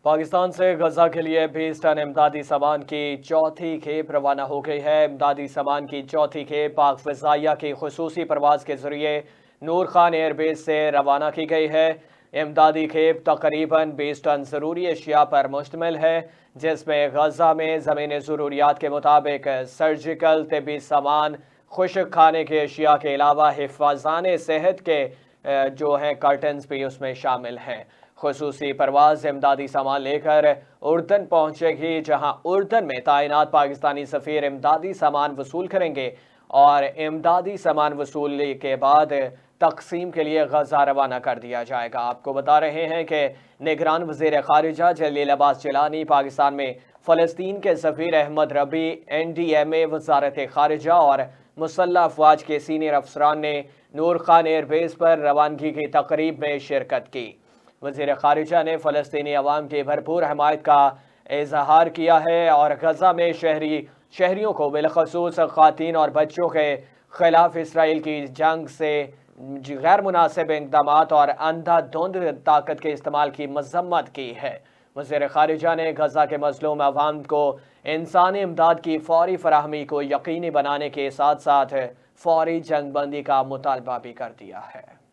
پاکستان سے غزہ کے لیے 20 ٹن امدادی سامان کی چوتھی کھیپ روانہ ہو گئی ہے۔ امدادی سامان کی چوتھی کھیپ پاک فضائیہ کی خصوصی پرواز کے ذریعے نور خان ایئر بیس سے روانہ کی گئی ہے۔ امدادی کھیپ تقریباً 20 ٹن ضروری اشیاء پر مشتمل ہے، جس میں غزہ میں زمینی ضروریات کے مطابق سرجیکل طبی سامان، خشک کھانے کی اشیاء کے علاوہ حفاظان صحت کے جو ہیں کرٹنز بھی اس میں شامل ہیں۔ خصوصی پرواز امدادی سامان لے کر اردن پہنچے گی، جہاں اردن میں تعینات پاکستانی سفیر امدادی سامان وصول کریں گے اور امدادی سامان وصولی کے بعد تقسیم کے لیے غزہ روانہ کر دیا جائے گا۔ آپ کو بتا رہے ہیں کہ نگران وزیر خارجہ جلیل عباس جیلانی پاکستان میں فلسطین کے سفیر احمد ربیع، NDMA وزارت خارجہ اور مسلح افواج کے سینئر افسران نے نور خان ایئر بیس پر روانگی کی تقریب میں شرکت کی۔ وزیر خارجہ نے فلسطینی عوام کی بھرپور حمایت کا اظہار کیا ہے اور غزہ میں شہریوں کو بالخصوص خواتین اور بچوں کے خلاف اسرائیل کی جنگ سے غیر مناسب اقدامات اور اندھا دھند طاقت کے استعمال کی مذمت کی ہے۔ وزیر خارجہ نے غزہ کے مظلوم عوام کو انسانی امداد کی فوری فراہمی کو یقینی بنانے کے ساتھ ساتھ فوری جنگ بندی کا مطالبہ بھی کر دیا ہے۔